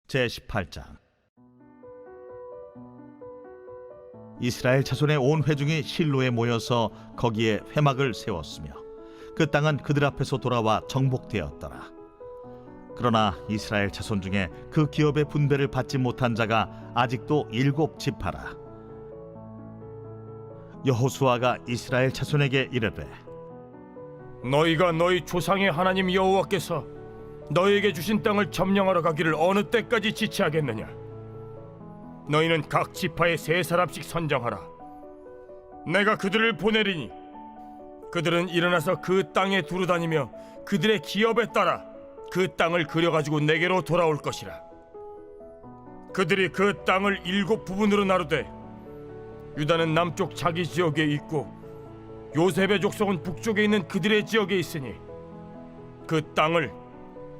제18장. 이스라엘 자손의 온 회중이 실로에 모여서 거기에 회막을 세웠으며 그 땅은 그들 앞에서 돌아와 정복되었더라. 그러나 이스라엘 자손 중에 그 기업의 분배를 받지 못한 자가 아직도 7지파라. 여호수아가 이스라엘 자손에게 이르되, 너희가 너희 조상의 하나님 여호와께서 너희에게 주신 땅을 점령하러 가기를 어느 때까지 지체하겠느냐? 너희는 각 지파에 3사람씩 선정하라. 내가 그들을 보내리니 그들은 일어나서 그 땅에 두루다니며 그들의 기업에 따라 그 땅을 그려가지고 내게로 돌아올 것이라. 그들이 그 땅을 7부분으로 나누되 유다는 남쪽 자기 지역에 있고 요셉의 족속은 북쪽에 있는 그들의 지역에 있으니 그 땅을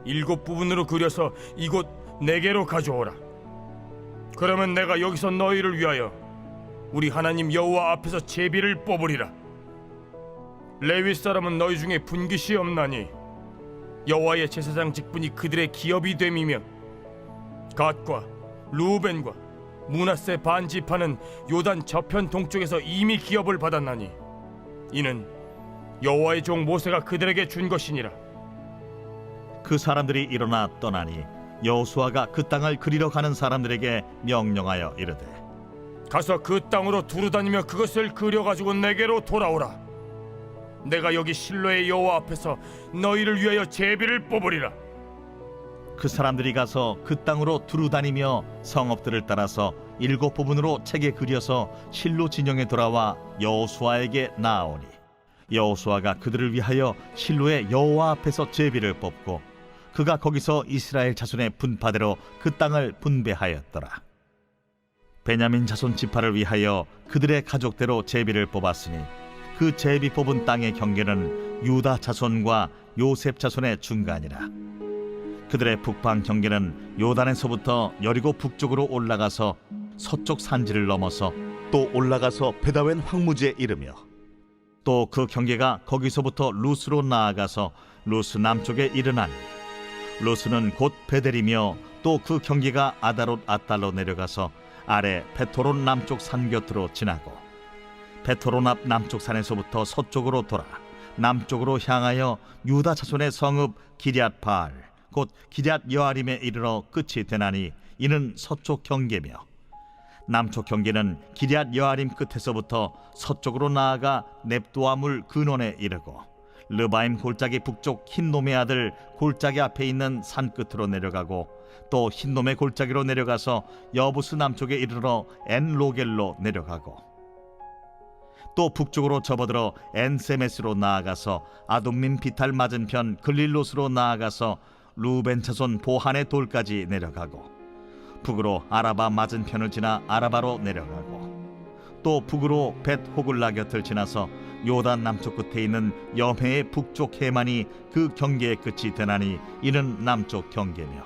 7부분으로 그려서 이곳 내게로 가져오라. 그러면 내가 여기서 너희를 위하여 우리 하나님 여호와 앞에서 제비를 뽑으리라. 레위 사람은 너희 중에 분깃이 없나니 여호와의 제사장 직분이 그들의 기업이 됨이며 갓과 루벤과 므낫세 반 지파는 요단 저편 동쪽에서 이미 기업을 받았나니 이는 여호와의 종 모세가 그들에게 준 것이니라. 그 사람들이 일어나 떠나니 여호수아가 그 땅을 그리러 가는 사람들에게 명령하여 이르되, 가서 그 땅으로 두루다니며 그것을 그려가지고 내게로 돌아오라. 내가 여기 실로의 여호와 앞에서 너희를 위하여 제비를 뽑으리라. 그 사람들이 가서 그 땅으로 두루다니며 성읍들을 따라서 7부분으로 책에 그려서 실로 진영에 돌아와 여호수아에게 나아오니 여호수아가 그들을 위하여 실로의 여호와 앞에서 제비를 뽑고 그가 거기서 이스라엘 자손의 분파대로 그 땅을 분배하였더라. 베냐민 자손 지파를 위하여 그들의 가족대로 제비를 뽑았으니 그 제비 뽑은 땅의 경계는 유다 자손과 요셉 자손의 중간이라. 그들의 북방 경계는 요단에서부터 여리고 북쪽으로 올라가서 서쪽 산지를 넘어서 또 올라가서 베다웬 황무지에 이르며 또 그 경계가 거기서부터 루스로 나아가서 루스 남쪽에 이르나니 루스는 곧 베델이며 또 그 경계가 아다롯 아달로 내려가서 아래 베토론 남쪽 산 곁으로 지나고 베토론 앞 남쪽 산에서부터 서쪽으로 돌아 남쪽으로 향하여 유다 자손의 성읍 기럇 바알 곧 기럇 여아림에 이르러 끝이 되나니 이는 서쪽 경계며 남쪽 경계는 기럇 여아림 끝에서부터 서쪽으로 나아가 넵도아물 근원에 이르고 르바임 골짜기 북쪽 흰놈의 아들 골짜기 앞에 있는 산 끝으로 내려가고 또 흰놈의 골짜기로 내려가서 여부스 남쪽에 이르러 엔로겔로 내려가고 또 북쪽으로 접어들어 엔세메스로 나아가서 아둠민 비탈 맞은편 글릴롯으로 나아가서 루벤 자손 보한의 돌까지 내려가고 북으로 아라바 맞은편을 지나 아라바로 내려가고 또 북으로 벳 호글라 곁을 지나서 요단 남쪽 끝에 있는 염해의 북쪽 해만이 그 경계의 끝이 되나니 이는 남쪽 경계며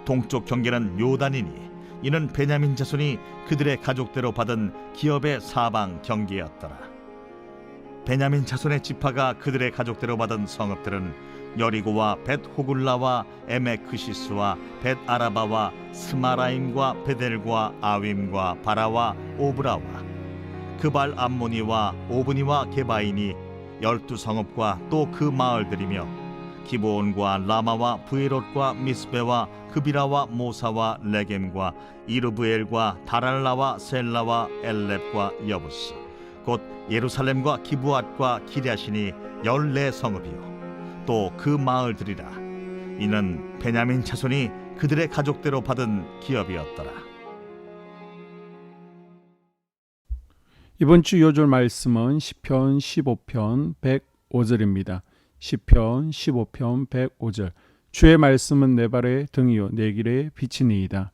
동쪽 경계는 요단이니 이는 베냐민 자손이 그들의 가족대로 받은 기업의 사방 경계였더라. 베냐민 자손의 지파가 그들의 가족대로 받은 성읍들은 여리고와 벳 호글라와 에메크시스와 벳 아라바와 스마라임과 베델과 아윈과 바라와 오브라와 그발 암모니와 오브니와 게바인이 12성읍과 또 그 마을들이며 기브온과 라마와 브에롯과 미스베와 그비라와 모사와 레겜과 이르브엘과 다랄라와 셀라와 엘렙과 여부스 곧 예루살렘과 기브앗과 기랴신이 14성읍이요 또 그 마을들이라. 이는 베냐민 자손이 그들의 가족대로 받은 기업이었더라. 이번 주 요절 말씀은 시편 15편 105절입니다. 시편 15편 105절. 주의 말씀은 내 발의 등이요 내 길의 빛이니이다.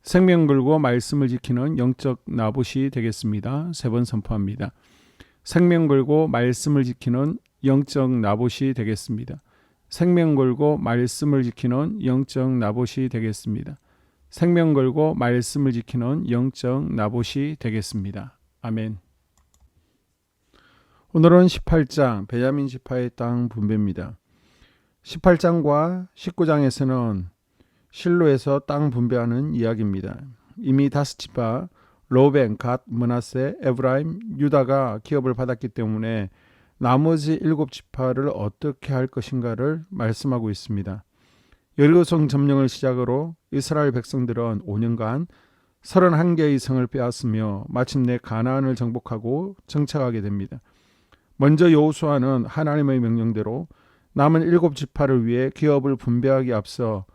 생명 걸고 말씀을 지키는 영적 나봇이 되겠습니다. 3번 선포합니다. 생명 걸고 말씀을 지키는 영적 나봇이 되겠습니다. 생명 걸고 말씀을 지키는 영적 나봇이 되겠습니다. 생명 걸고 말씀을 지키는 영적 나봇이 되겠습니다. 아멘. 오늘은 18장 베냐민 지파의 땅 분배입니다. 18장과 19장에서는 실로에서 땅 분배하는 이야기입니다. 이미 5지파 로벤, 갓, 므낫세, 에브라임, 유다가 기업을 받았기 때문에 나머지 7지파를 어떻게 할 것인가를 말씀하고 있습니다. 여리고성 점령을 시작으로 이스라엘 백성들은 5년간 31개의 성을 빼앗으며 마침내 가나안을 정복하고 정착하게 됩니다. 먼저 여호수아는 하나님의 명령대로 남은 7지파를 위해 기업을 분배하기 앞서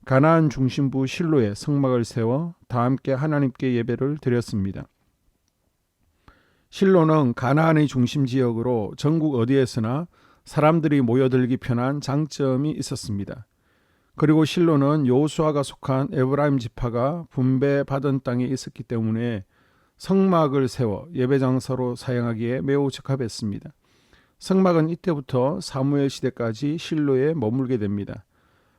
가나안 중심부 실로에 성막을 세워 다 함께 하나님께 예배를 드렸습니다. 실로는 가나안의 중심 지역으로 전국 어디에서나 사람들이 모여들기 편한 장점이 있었습니다. 그리고 실로는 여호수아가 속한 에브라임 지파가 분배받은 땅에 있었기 때문에 성막을 세워 예배 장소로 사용하기에 매우 적합했습니다. 성막은 이때부터 사무엘 시대까지 실로에 머물게 됩니다.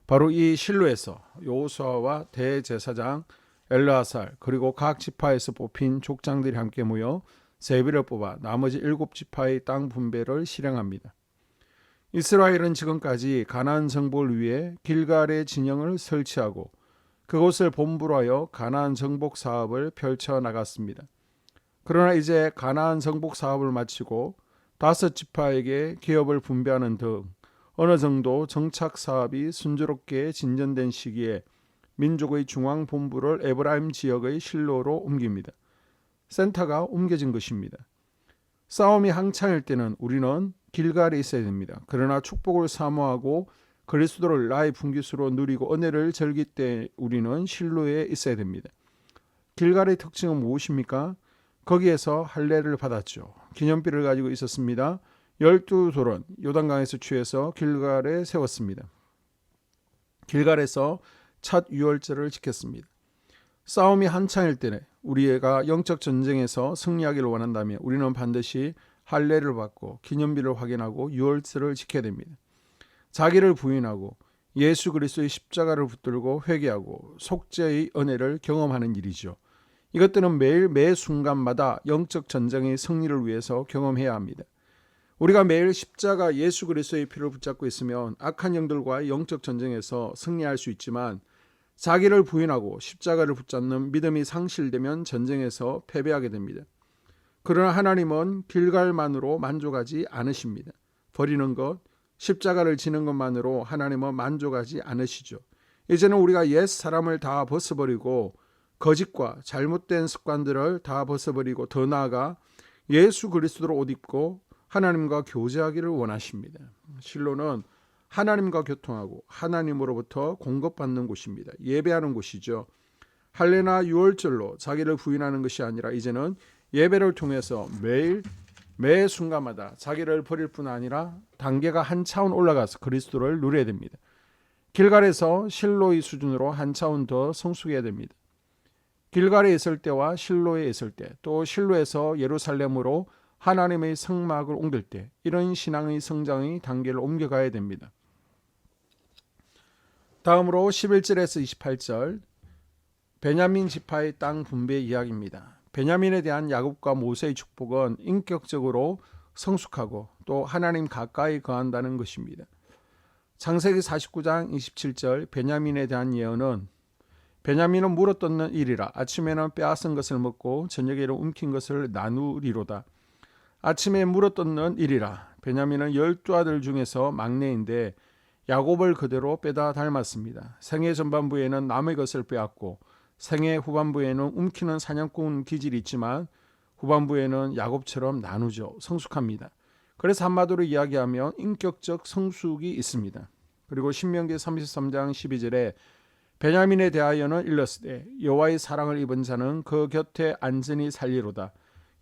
바로 이 실로에서 여호수아와 대제사장 엘르아살 그리고 각 지파에서 뽑힌 족장들이 함께 모여 세비를 뽑아 나머지 7지파의 땅 분배를 실행합니다. 이스라엘은 지금까지 가나안 정복을 위해 길갈의 진영을 설치하고 그곳을 본부로 하여 가나안 정복 사업을 펼쳐나갔습니다. 그러나 이제 가나안 정복 사업을 마치고 5지파에게 기업을 분배하는 등 어느 정도 정착 사업이 순조롭게 진전된 시기에 민족의 중앙 본부를 에브라임 지역의 실로로 옮깁니다. 센터가 옮겨진 것입니다. 싸움이 한창일 때는 우리는 길갈에 있어야 됩니다. 그러나 축복을 사모하고 그리스도를 나의 분깃으로 누리고 은혜를 즐길 때 우리는 실로에 있어야 됩니다. 길갈의 특징은 무엇입니까? 거기에서 할례를 받았죠. 기념비를 가지고 있었습니다. 12돌은 요단강에서 취해서 길갈에 세웠습니다. 길갈에서 첫 유월절을 지켰습니다. 싸움이 한창일 때에 우리가 영적 전쟁에서 승리하기를 원한다면 우리는 반드시 할례를 받고 기념비를 확인하고 유월절을 지켜야 됩니다. 자기를 부인하고 예수 그리스도의 십자가를 붙들고 회개하고 속죄의 은혜를 경험하는 일이죠. 이것들은 매일 매 순간마다 영적 전쟁의 승리를 위해서 경험해야 합니다. 우리가 매일 십자가 예수 그리스도의 피를 붙잡고 있으면 악한 영들과 영적 전쟁에서 승리할 수 있지만 자기를 부인하고 십자가를 붙잡는 믿음이 상실되면 전쟁에서 패배하게 됩니다. 그러나 하나님은 길갈만으로 만족하지 않으십니다. 버리는 것, 십자가를 지는 것만으로 하나님은 만족하지 않으시죠. 이제는 우리가 옛 사람을 다 벗어버리고 거짓과 잘못된 습관들을 다 벗어버리고 더 나아가 예수 그리스도로 옷 입고 하나님과 교제하기를 원하십니다. 실로는 하나님과 교통하고 하나님으로부터 공급받는 곳입니다. 예배하는 곳이죠. 할례나 유월절로 자기를 부인하는 것이 아니라 이제는 예배를 통해서 매일 매 순간마다 자기를 버릴 뿐 아니라 단계가 한 차원 올라가서 그리스도를 누려야 됩니다. 길갈에서 실로의 수준으로 한 차원 더 성숙해야 됩니다. 길갈에 있을 때와 실로에 있을 때, 또 실로에서 예루살렘으로 하나님의 성막을 옮길 때 이런 신앙의 성장의 단계를 옮겨가야 됩니다. 다음으로 11절에서 28절 베냐민 지파의 땅 분배 이야기입니다. 베냐민에 대한 야곱과 모세의 축복은 인격적으로 성숙하고 또 하나님 가까이 거한다는 것입니다. 창세기 49장 27절 베냐민에 대한 예언은 베냐민은 물어뜯는 일이라 아침에는 빼앗은 것을 먹고 저녁에는 움킨 것을 나누리로다. 아침에 물어뜯는 일이라 베냐민은 12아들 중에서 막내인데 야곱을 그대로 빼다 닮았습니다. 생애 전반부에는 남의 것을 빼앗고 생애 후반부에는 움키는 사냥꾼 기질이 있지만 후반부에는 야곱처럼 나누죠. 성숙합니다. 그래서 한마디로 이야기하면 인격적 성숙이 있습니다. 그리고 신명기 33장 12절에 베냐민에 대하여는 일렀으되 여호와의 사랑을 입은 자는 그 곁에 안전히 살리로다.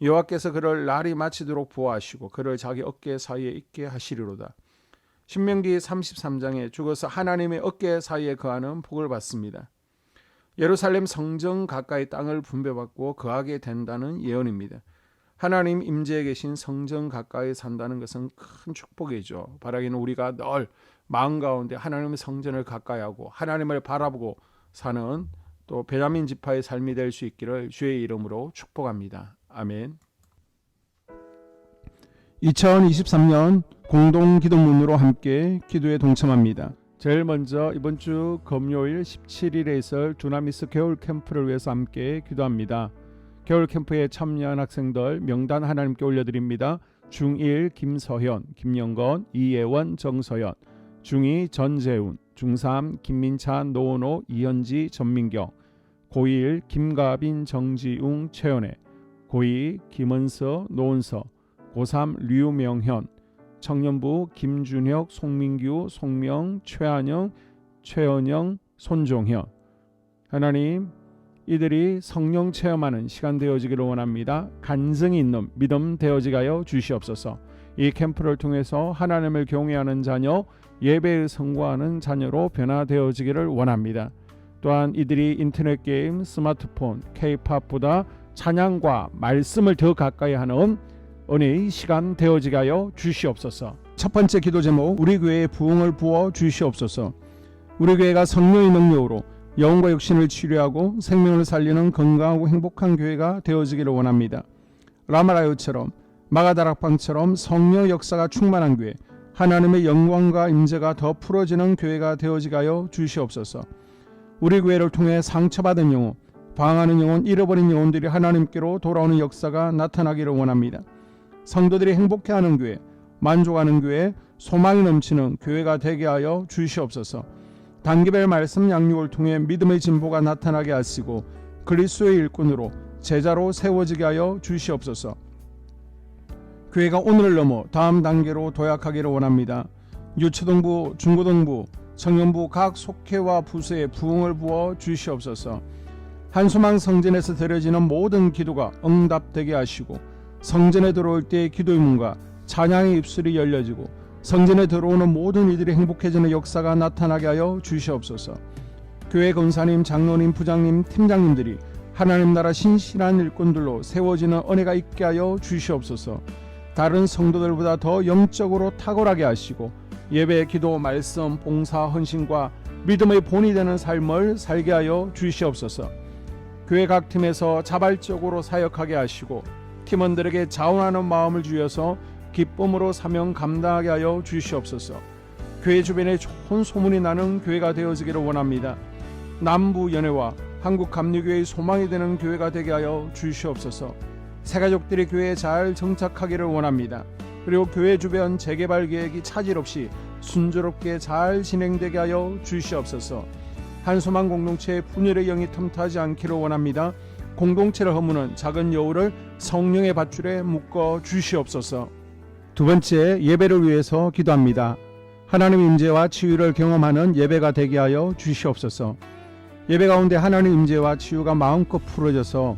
여호와께서 그를 날이 마치도록 보호하시고 그를 자기 어깨 사이에 있게 하시리로다. 신명기 33장에 죽어서 하나님의 어깨 사이에 거하는 복을 받습니다. 예루살렘 성전 가까이 땅을 분배받고 거하게 된다는 예언입니다. 하나님 임재에 계신 성전 가까이 산다는 것은 큰 축복이죠. 바라기는 우리가 늘 마음 가운데 하나님의 성전을 가까이 하고 하나님을 바라보고 사는 또 베냐민 지파의 삶이 될 수 있기를 주의 이름으로 축복합니다. 아멘. 2023년 공동 기도문으로 함께 기도에 동참합니다. 제일 먼저 이번 주 금요일 17일에 있을 두나미스 겨울 캠프를 위해서 함께 기도합니다. 겨울 캠프에 참여한 학생들 명단 하나님께 올려드립니다. 중1 김서현, 김영건, 이예원, 정서연, 중2 전재훈, 중3 김민찬, 노원호, 이현지, 전민경, 고1 김가빈, 정지웅, 최연애, 고2 김은서, 노은서, 고3 류명현, 청년부 김준혁, 송민규, 송명, 최한영, 최은영, 손종현. 하나님, 이들이 성령 체험하는 시간 되어지기를 원합니다. 간증이 있는 믿음 되어지게 하여 주시옵소서. 이 캠프를 통해서 하나님을 경외하는 자녀, 예배에 성공하는 자녀로 변화되어지기를 원합니다. 또한 이들이 인터넷 게임, 스마트폰, K-팝보다 찬양과 말씀을 더 가까이 하는 은혜의 시간 되어지게 하여 주시옵소서. 첫 번째 기도 제목, 우리 교회에 부흥을 부어 주시옵소서. 우리 교회가 성령의 능력으로 영혼과 육신을 치료하고 생명을 살리는 건강하고 행복한 교회가 되어지기를 원합니다. 라마라요처럼 마가다락방처럼 성령 역사가 충만한 교회, 하나님의 영광과 임재가 더 풀어지는 교회가 되어지게 하여 주시옵소서. 우리 교회를 통해 상처받은 영혼, 방황하는 영혼, 잃어버린 영혼들이 하나님께로 돌아오는 역사가 나타나기를 원합니다. 성도들이 행복해하는 교회, 만족하는 교회, 소망이 넘치는 교회가 되게 하여 주시옵소서. 단기별 말씀 양육을 통해 믿음의 진보가 나타나게 하시고 그리스도의 일꾼으로 제자로 세워지게 하여 주시옵소서. 교회가 오늘을 넘어 다음 단계로 도약하기를 원합니다. 유초등부, 중고등부, 청년부 각 속회와 부서에 부흥을 부어 주시옵소서. 한소망 성전에서 드려지는 모든 기도가 응답되게 하시고 성전에 들어올 때의 기도의 문과 찬양의 입술이 열려지고 성전에 들어오는 모든 이들이 행복해지는 역사가 나타나게 하여 주시옵소서. 교회 권사님, 장로님, 부장님, 팀장님들이 하나님 나라 신실한 일꾼들로 세워지는 은혜가 있게 하여 주시옵소서. 다른 성도들보다 더 영적으로 탁월하게 하시고 예배, 기도, 말씀, 봉사, 헌신과 믿음의 본이 되는 삶을 살게 하여 주시옵소서. 교회 각 팀에서 자발적으로 사역하게 하시고 팀원들에게 자원하는 마음을 주셔서 기쁨으로 사명 감당하게 하여 주시옵소서. 교회 주변에 좋은 소문이 나는 교회가 되어지기를 원합니다. 남부 연회와 한국 감리교회의 소망이 되는 교회가 되게 하여 주시옵소서. 새가족들이 교회에 잘 정착하기를 원합니다. 그리고 교회 주변 재개발 계획이 차질 없이 순조롭게 잘 진행되게 하여 주시옵소서. 한소망 공동체의 분열의 영이 틈타지 않기를 원합니다. 공동체를 허무는 작은 여우를 성령의 밧줄에 묶어 주시옵소서. 두 번째, 예배를 위해서 기도합니다. 하나님 임재와 치유를 경험하는 예배가 되게 하여 주시옵소서. 예배 가운데 하나님 임재와 치유가 마음껏 풀어져서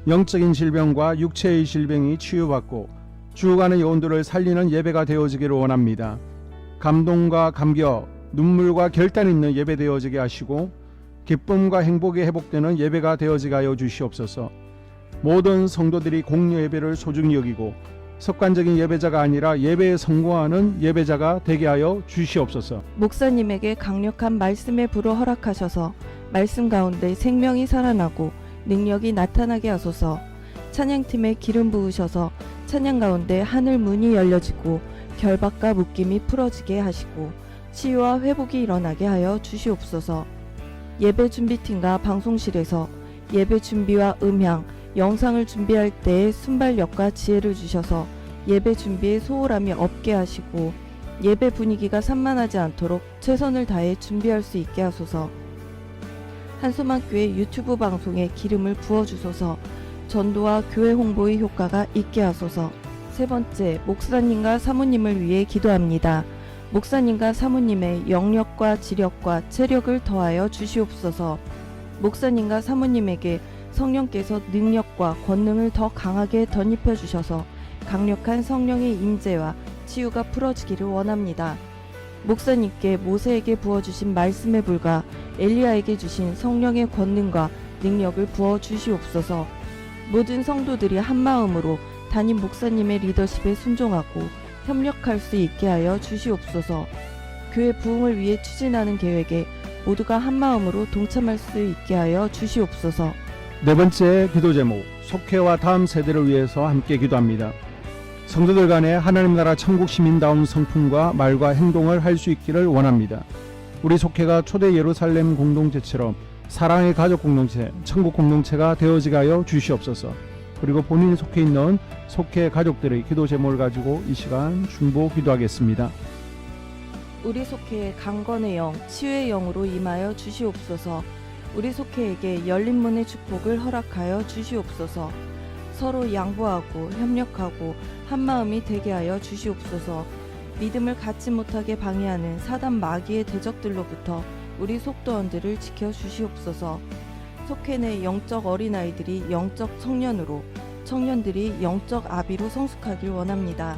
영적인 질병과 육체의 질병이 치유받고 죽어가는 영혼들을 살리는 예배가 되어지기를 원합니다. 감동과 감격, 눈물과 결단 있는 예배 되어지게 하시고 기쁨과 행복이 회복되는 예배가 되어지게 하여 주시옵소서. 모든 성도들이 공유 예배를 소중히 여기고 습관적인 예배자가 아니라 예배에 성공하는 예배자가 되게 하여 주시옵소서. 목사님에게 강력한 말씀의 불을 허락하셔서 말씀 가운데 생명이 살아나고 능력이 나타나게 하소서. 찬양팀에 기름 부으셔서 찬양 가운데 하늘 문이 열려지고 결박과 묶임이 풀어지게 하시고 치유와 회복이 일어나게 하여 주시옵소서. 예배 준비팀과 방송실에서 예배 준비와 음향, 영상을 준비할 때의 순발력과 지혜를 주셔서 예배 준비에 소홀함이 없게 하시고 예배 분위기가 산만하지 않도록 최선을 다해 준비할 수 있게 하소서. 한소망교회 유튜브 방송에 기름을 부어주소서. 전도와 교회 홍보의 효과가 있게 하소서. 세 번째, 목사님과 사모님을 위해 기도합니다. 목사님과 사모님의 영력과 지력과 체력을 더하여 주시옵소서. 목사님과 사모님에게 성령께서 능력과 권능을 더 강하게 덧입혀 주셔서 강력한 성령의 임재와 치유가 풀어지기를 원합니다. 목사님께 모세에게 부어주신 말씀의 불과 엘리야에게 주신 성령의 권능과 능력을 부어 주시옵소서. 모든 성도들이 한마음으로 담임 목사님의 리더십에 순종하고 협력할 수 있게 하여 주시옵소서. 교회 부흥을 위해 추진하는 계획에 모두가 한마음으로 동참할 수 있게 하여 주시옵소서. 네 번째 기도 제목, 속회와 다음 세대를 위해서 함께 기도합니다. 성도들 간에 하나님 나라 천국 시민다운 성품과 말과 행동을 할 수 있기를 원합니다. 우리 속회가 초대 예루살렘 공동체처럼 사랑의 가족 공동체, 천국 공동체가 되어지게 하여 주시옵소서. 그리고 본인이 속해 있는 속회 가족들의 기도 제목을 가지고 이 시간 중보 기도하겠습니다. 우리 속회에 강건의 영, 치유의 영으로 임하여 주시옵소서. 우리 속회에게 열린 문의 축복을 허락하여 주시옵소서. 서로 양보하고 협력하고 한마음이 되게 하여 주시옵소서. 믿음을 갖지 못하게 방해하는 사단 마귀의 대적들로부터 우리 속도원들을 지켜 주시옵소서. 속회 내 영적 어린아이들이 영적 청년으로, 청년들이 영적 아비로 성숙하길 원합니다.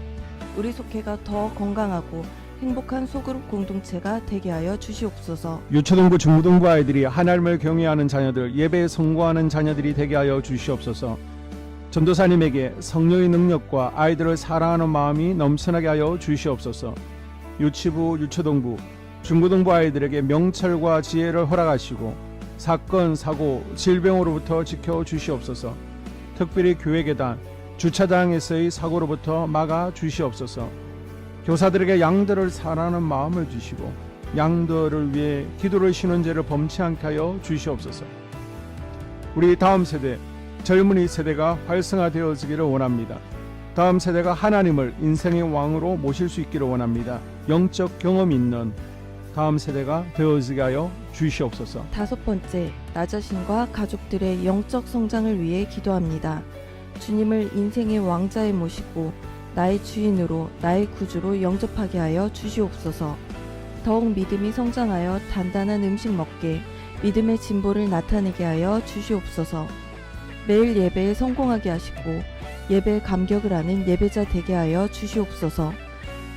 우리 속회가 더 건강하고 행복한 소그룹 공동체가 되게 하여 주시옵소서. 유초등부 중고등부 아이들이 하나님을 경외하는 자녀들, 예배에 성공하는 자녀들이 되게 하여 주시옵소서. 전도사님에게 성령의 능력과 아이들을 사랑하는 마음이 넘쳐나게 하여 주시옵소서. 유치부, 유초등부, 중고등부 아이들에게 명철과 지혜를 허락하시고 사건, 사고, 질병으로부터 지켜 주시옵소서. 특별히 교회 계단, 주차장에서의 사고로부터 막아 주시옵소서. 교사들에게 양들을 사랑하는 마음을 주시고 양들을 위해 기도를 쉬는 죄를 범치 않게 하여 주시옵소서. 우리 다음 세대, 젊은이 세대가 활성화되어지기를 원합니다. 다음 세대가 하나님을 인생의 왕으로 모실 수 있기를 원합니다. 영적 경험이 있는 다음 세대가 되어지게 하여 주시옵소서. 5번째, 나 자신과 가족들의 영적 성장을 위해 기도합니다. 주님을 인생의 왕자에 모시고 나의 주인으로, 나의 구주로 영접하게 하여 주시옵소서. 더욱 믿음이 성장하여 단단한 음식 먹게, 믿음의 진보를 나타내게 하여 주시옵소서. 매일 예배에 성공하게 하시고 예배에 감격을 하는 예배자 되게 하여 주시옵소서.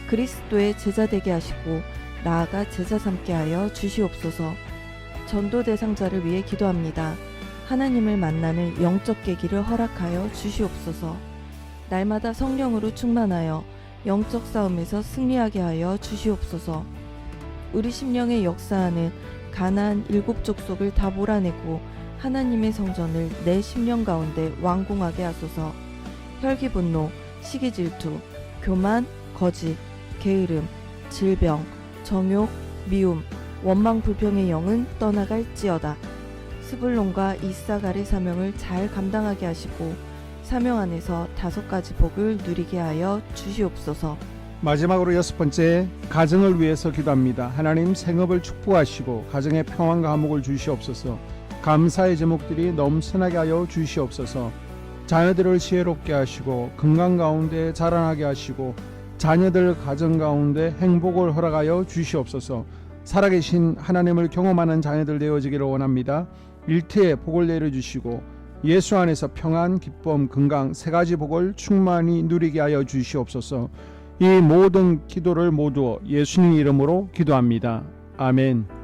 그리스도의 제자 되게 하시고 나아가 제자 삼게 하여 주시옵소서. 전도 대상자를 위해 기도합니다. 하나님을 만나는 영적 계기를 허락하여 주시옵소서. 날마다 성령으로 충만하여 영적 싸움에서 승리하게 하여 주시옵소서. 우리 심령에 역사하는 가나안 7 족속을 다 몰아내고 하나님의 성전을 내 심령 가운데 완공하게 하소서. 혈기 분노, 시기 질투, 교만, 거짓, 게으름, 질병, 정욕, 미움, 원망 불평의 영은 떠나갈지어다. 스불론과 이사갈의 사명을 잘 감당하게 하시고 사명 안에서 5가지 복을 누리게 하여 주시옵소서. 마지막으로 6번째, 가정을 위해서 기도합니다. 하나님 생업을 축복하시고 가정에 평안과 화목을 주시옵소서. 감사의 제목들이 넘쳐나게 하여 주시옵소서. 자녀들을 지혜롭게 하시고 건강 가운데 자라나게 하시고 자녀들 가정 가운데 행복을 허락하여 주시옵소서. 살아계신 하나님을 경험하는 자녀들 되어지기를 원합니다. 일태에 복을 내려주시고 예수 안에서 평안, 기쁨, 건강 3가지 복을 충만히 누리게 하여 주시옵소서. 이 모든 기도를 모두 예수님 이름으로 기도합니다. 아멘.